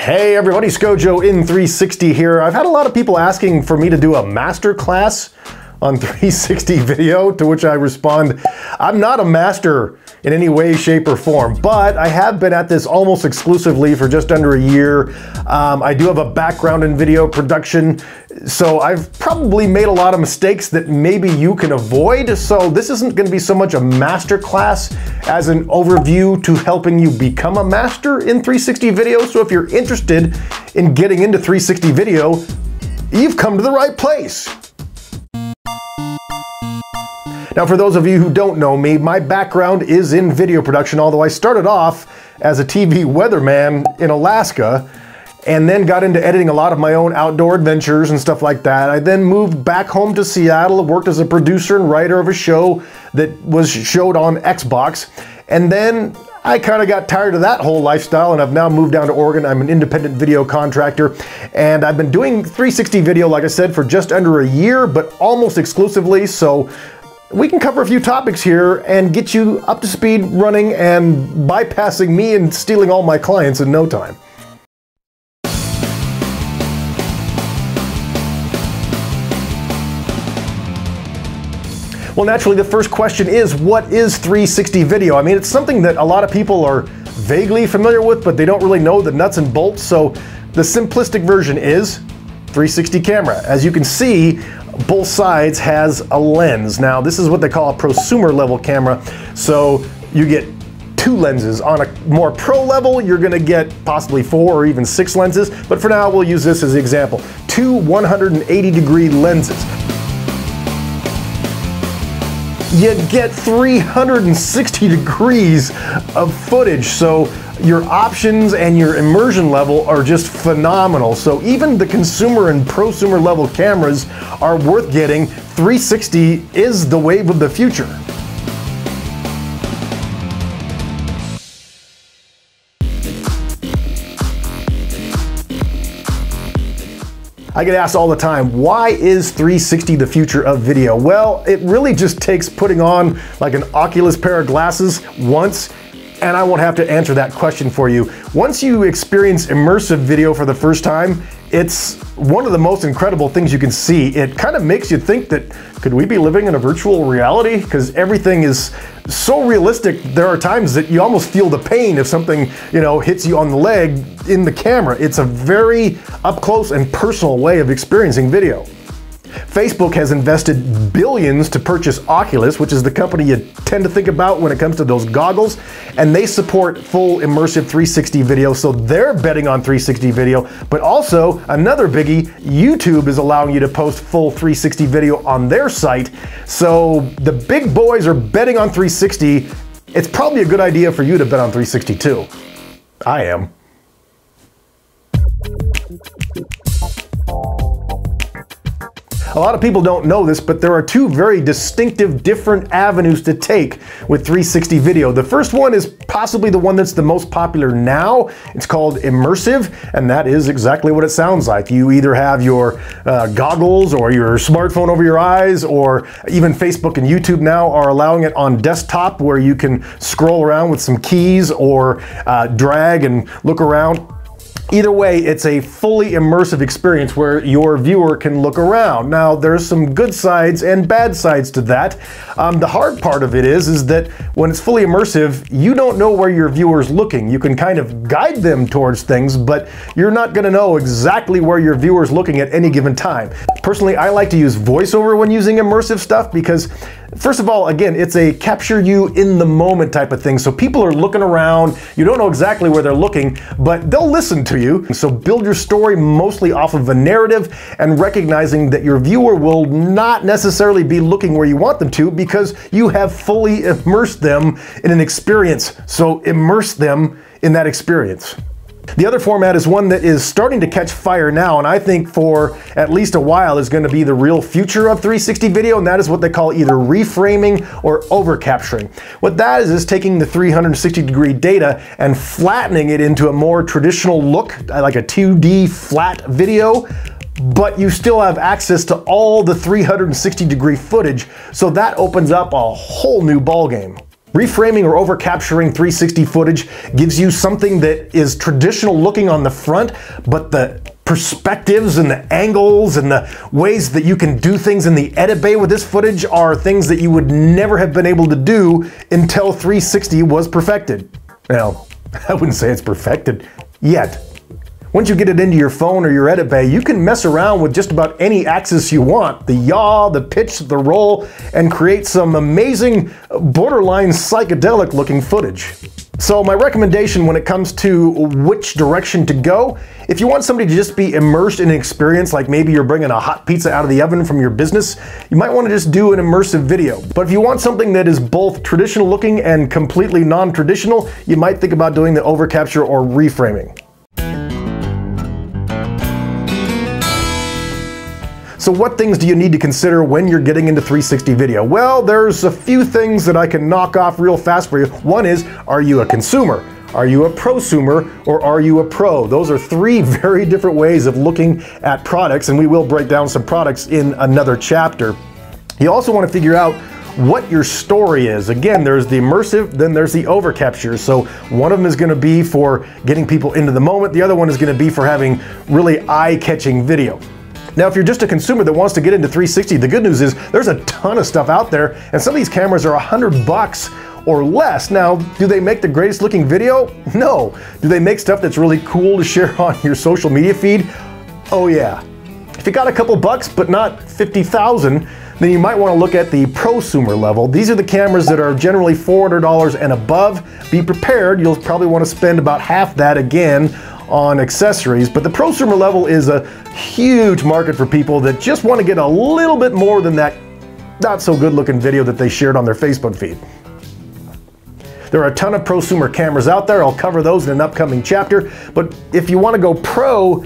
Hey everybody, Scojo in 360 here. I've had a lot of people asking for me to do a master class on 360 video, to which I respond, I'm not a master in any way, shape, or form, but I have been at this almost exclusively for just under a year. I do have a background in video production, so I've probably made a lot of mistakes that maybe you can avoid. So this isn't going to be so much a master class as an overview to helping you become a master in 360 video. So if you're interested in getting into 360 video, you've come to the right place. Now, for those of you who don't know me, my background is in video production, although I started off as a TV weatherman in Alaska and then got into editing a lot of my own outdoor adventures and stuff like that. I then moved back home to Seattle, worked as a producer and writer of a show that was showed on Xbox, and then I kind of got tired of that whole lifestyle, and I've now moved down to Oregon. I'm an independent video contractor, and I've been doing 360 video, like I said, for just under a year, but almost exclusively. So we can cover a few topics here and get you up to speed running and bypassing me and stealing all my clients in no time. Well, naturally, the first question is, what is 360 video? I mean, it's something that a lot of people are vaguely familiar with, but they don't really know the nuts and bolts. So the simplistic version is 360 camera. As you can see, both sides has a lens. Now, this is what they call a prosumer level camera. So you get two lenses. On a more pro level, you're gonna get possibly 4 or even 6 lenses. But for now, we'll use this as an example. Two 180-degree lenses. You get 360 degrees of footage. So your options and your immersion level are just phenomenal. So even the consumer and prosumer level cameras are worth getting. 360 is the wave of the future. I get asked all the time, why is 360 the future of video? Well, it really just takes putting on like an Oculus pair of glasses once, and I won't have to answer that question for you. Once you experience immersive video for the first time, it's one of the most incredible things you can see. It kind of makes you think that, could we be living in a virtual reality? Because everything is so realistic, there are times that you almost feel the pain if something, hits you on the leg in the camera. It's a very up close and personal way of experiencing video. Facebook has invested billions to purchase Oculus, which is the company you tend to think about when it comes to those goggles, and they support full immersive 360 video, so they're betting on 360 video. But also, another biggie, YouTube is allowing you to post full 360 video on their site, so the big boys are betting on 360. It's probably a good idea for you to bet on 360 too. I am. A lot of people don't know this, but there are two very distinctive, different avenues to take with 360 video. The first one is possibly the one that's the most popular now. It's called Immersive, and that is exactly what it sounds like. You either have your goggles or your smartphone over your eyes, or even Facebook and YouTube now are allowing it on desktop, where you can scroll around with some keys or drag and look around. Either way, it's a fully immersive experience where your viewer can look around. Now, there's some good sides and bad sides to that. The hard part of it is that when it's fully immersive, you don't know where your viewer's looking. You can kind of guide them towards things, but you're not gonna know exactly where your viewer's looking at any given time. Personally, I like to use voiceover when using immersive stuff because, first of all, again, it's a capture you in the moment type of thing. So people are looking around, you don't know exactly where they're looking, but they'll listen to you. So build your story mostly off of a narrative and recognizing that your viewer will not necessarily be looking where you want them to because you have fully immersed them in an experience. So immerse them in that experience. The other format is one that is starting to catch fire now, and I think for at least a while is going to be the real future of 360 video, and that is what they call either reframing or overcapturing. What that is taking the 360-degree data and flattening it into a more traditional look, like a 2D flat video, but you still have access to all the 360-degree footage, so that opens up a whole new ballgame. Reframing or overcapturing 360 footage gives you something that is traditional looking on the front, but the perspectives and the angles and the ways that you can do things in the edit bay with this footage are things that you would never have been able to do until 360 was perfected. Now, I wouldn't say it's perfected yet. Once you get it into your phone or your edit bay, you can mess around with just about any axis you want. The yaw, the pitch, the roll, and create some amazing, borderline psychedelic looking footage. So my recommendation when it comes to which direction to go, if you want somebody to just be immersed in an experience, like maybe you're bringing a hot pizza out of the oven from your business, you might want to just do an immersive video. But if you want something that is both traditional looking and completely non-traditional, you might think about doing the overcapture or reframing. So what things do you need to consider when you're getting into 360 video? Well, there's a few things that I can knock off real fast for you. One is, are you a consumer? Are you a prosumer? Or are you a pro? Those are three very different ways of looking at products, and we will break down some products in another chapter. You also want to figure out what your story is. Again, there's the immersive, then there's the overcapture. So one of them is going to be for getting people into the moment. The other one is going to be for having really eye-catching video. Now, if you're just a consumer that wants to get into 360, the good news is there's a ton of stuff out there, and some of these cameras are $100 or less. Now, do they make the greatest looking video? No. Do they make stuff that's really cool to share on your social media feed? Oh yeah. If you got a couple bucks, but not 50,000, then you might want to look at the prosumer level. These are the cameras that are generally $400 and above. Be prepared, you'll probably want to spend about half that again on accessories, but the prosumer level is a huge market for people that just want to get a little bit more than that not so good looking video that they shared on their Facebook feed. There are a ton of prosumer cameras out there. I'll cover those in an upcoming chapter, but if you want to go pro,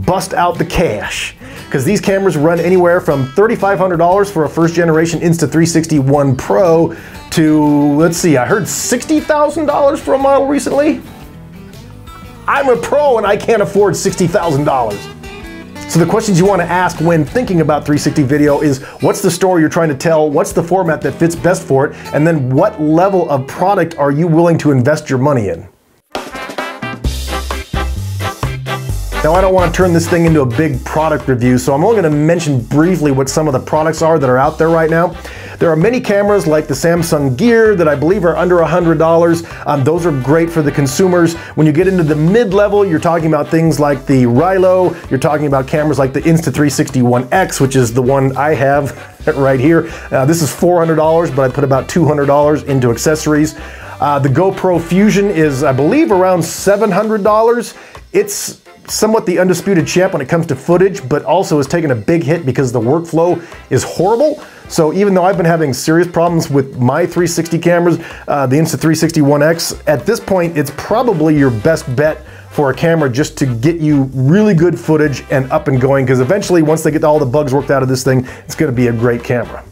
bust out the cash, because these cameras run anywhere from $3,500 for a first generation Insta360 One Pro to, let's see, I heard $60,000 for a model recently. I'm a pro and I can't afford $60,000. So the questions you want to ask when thinking about 360 video is, what's the story you're trying to tell? What's the format that fits best for it? And then what level of product are you willing to invest your money in? Now, I don't want to turn this thing into a big product review, so I'm only going to mention briefly what some of the products are that are out there right now. There are many cameras like the Samsung Gear that I believe are under $100. Those are great for the consumers. When you get into the mid-level, you're talking about things like the Rilo. You're talking about cameras like the Insta360 One X, which is the one I have right here. This is $400, but I put about $200 into accessories. The GoPro Fusion is, I believe, around $700. It's somewhat the undisputed champ when it comes to footage, but also has taken a big hit because the workflow is horrible. So even though I've been having serious problems with my 360 cameras, the Insta360 One X, at this point, it's probably your best bet for a camera just to get you really good footage and up and going, because eventually, once they get all the bugs worked out of this thing, it's going to be a great camera.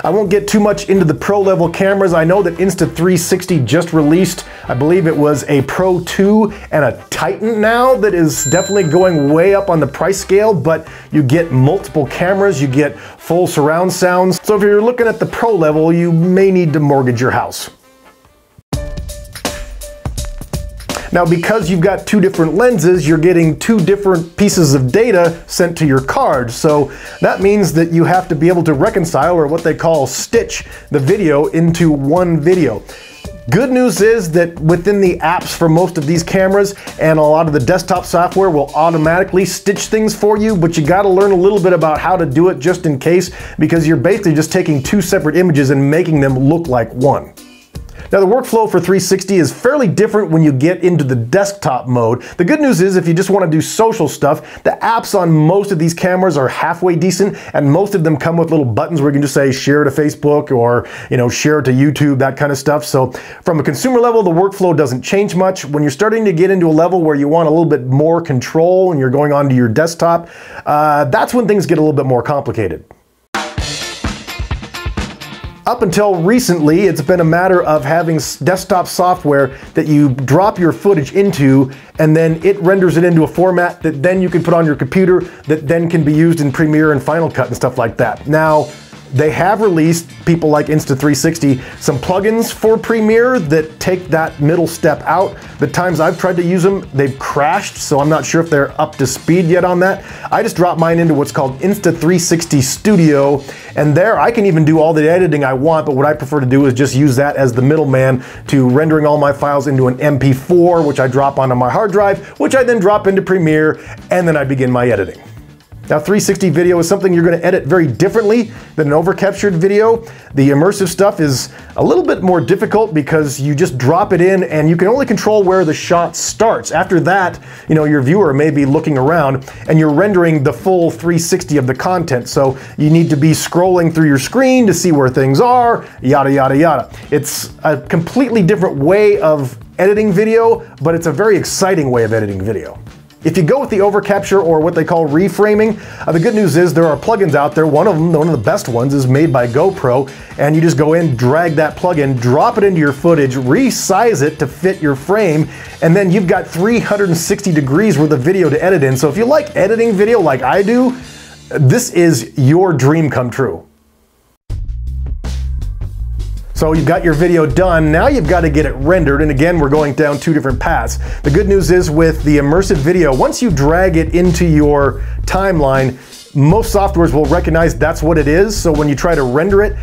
I won't get too much into the pro level cameras. I know that Insta360 just released, I believe it was a Pro 2 and a Titan now that is definitely going way up on the price scale, but you get multiple cameras, you get full surround sounds. So if you're looking at the pro level, you may need to mortgage your house. Now, because you've got two different lenses, you're getting two different pieces of data sent to your card. So that means that you have to be able to reconcile, or what they call stitch, the video into one video. Good news is that within the apps for most of these cameras and a lot of the desktop software will automatically stitch things for you, but you gotta learn a little bit about how to do it just in case, because you're basically just taking two separate images and making them look like one. Now, the workflow for 360 is fairly different when you get into the desktop mode. The good news is if you just want to do social stuff, the apps on most of these cameras are halfway decent, and most of them come with little buttons where you can just say share to Facebook or, share to YouTube, that kind of stuff. So from a consumer level, the workflow doesn't change much. When you're starting to get into a level where you want a little bit more control and you're going onto your desktop, that's when things get a little bit more complicated. Up until recently, it's been a matter of having desktop software that you drop your footage into, and then it renders it into a format that then you can put on your computer that then can be used in Premiere and Final Cut and stuff like that. Now, They have released, people like Insta360, some plugins for Premiere that take that middle step out. The times I've tried to use them, they've crashed, so I'm not sure if they're up to speed yet on that. I just dropped mine into what's called Insta360 Studio, and there I can even do all the editing I want, but what I prefer to do is just use that as the middleman to rendering all my files into an MP4, which I drop onto my hard drive, which I then drop into Premiere, and then I begin my editing. Now, 360 video is something you're going to edit very differently than an overcaptured video. The immersive stuff is a little bit more difficult because you just drop it in and you can only control where the shot starts. After that, you know, your viewer may be looking around and you're rendering the full 360 of the content. So you need to be scrolling through your screen to see where things are, yada, yada, yada. It's a completely different way of editing video, but it's a very exciting way of editing video. If you go with the overcapture or what they call reframing, the good news is there are plugins out there. One of them, one of the best ones, is made by GoPro, and you just go in, drag that plugin, drop it into your footage, resize it to fit your frame, and then you've got 360 degrees worth of video to edit in. So if you like editing video like I do, this is your dream come true. So you've got your video done, now you've got to get it rendered, and again we're going down two different paths. The good news is with the immersive video, once you drag it into your timeline, most softwares will recognize that's what it is, so when you try to render it,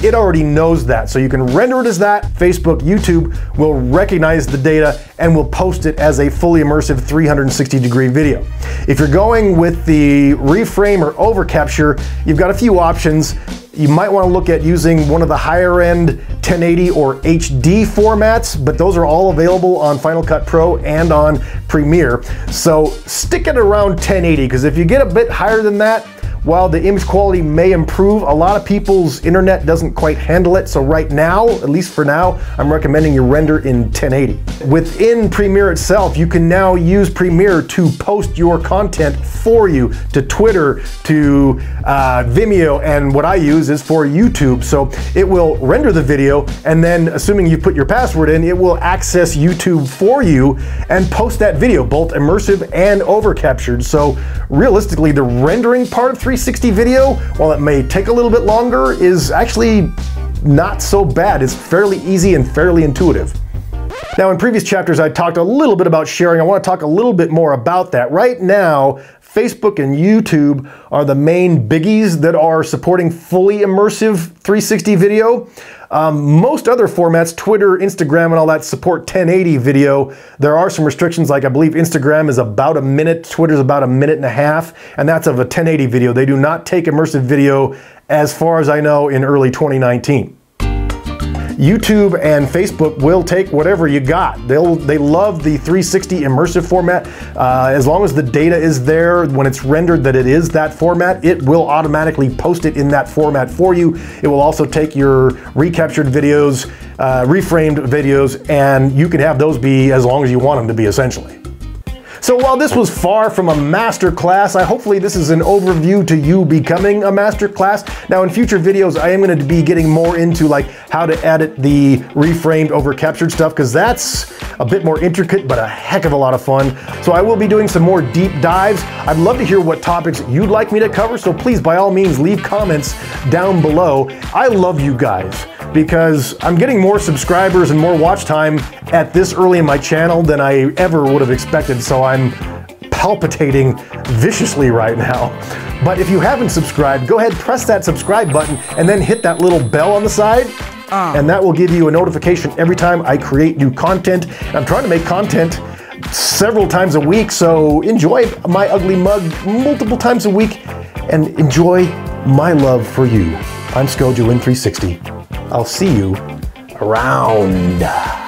it already knows that. So you can render it as that. Facebook, YouTube will recognize the data and will post it as a fully immersive 360 degree video. If you're going with the reframe or overcapture, you've got a few options. You might want to look at using one of the higher end 1080 or HD formats, but those are all available on Final Cut Pro and on Premiere. So stick it around 1080, because if you get a bit higher than that, while the image quality may improve, a lot of people's internet doesn't quite handle it. So right now, at least for now, I'm recommending you render in 1080. Within Premiere itself, you can now use Premiere to post your content for you to Twitter, to Vimeo, and what I use is for YouTube. So it will render the video, and then assuming you put your password in, it will access YouTube for you and post that video, both immersive and overcaptured. So realistically, the rendering part of 360 video, while it may take a little bit longer, is actually not so bad. It's fairly easy and fairly intuitive. Now, in previous chapters, I talked a little bit about sharing. I want to talk a little bit more about that. Right now, Facebook and YouTube are the main biggies that are supporting fully immersive 360 video. Most other formats, Twitter, Instagram, and all that, support 1080 video. There are some restrictions, like I believe Instagram is about a minute, Twitter's about a minute and a half, and that's of a 1080 video. They do not take immersive video, as far as I know, in early 2019. YouTube and Facebook will take whatever you got. They love the 360 immersive format. As long as the data is there when it's rendered that it is that format, it will automatically post it in that format for you. It will also take your recaptured videos, reframed videos, and you can have those be as long as you want them to be, essentially. So while this was far from a master class, hopefully this is an overview to you becoming a master class. Now, in future videos, I am going to be getting more into like how to edit the reframed overcaptured stuff, because that's a bit more intricate, but a heck of a lot of fun. So I will be doing some more deep dives. I'd love to hear what topics you'd like me to cover, so please, by all means, leave comments down below. I love you guys, because I'm getting more subscribers and more watch time at this early in my channel than I ever would have expected, so I'm palpitating viciously right now. But if you haven't subscribed, go ahead, press that subscribe button, and then hit that little bell on the side, and that will give you a notification every time I create new content. I'm trying to make content several times a week, so enjoy my ugly mug multiple times a week, and enjoy my love for you. I'm Skojo in 360. I'll see you around.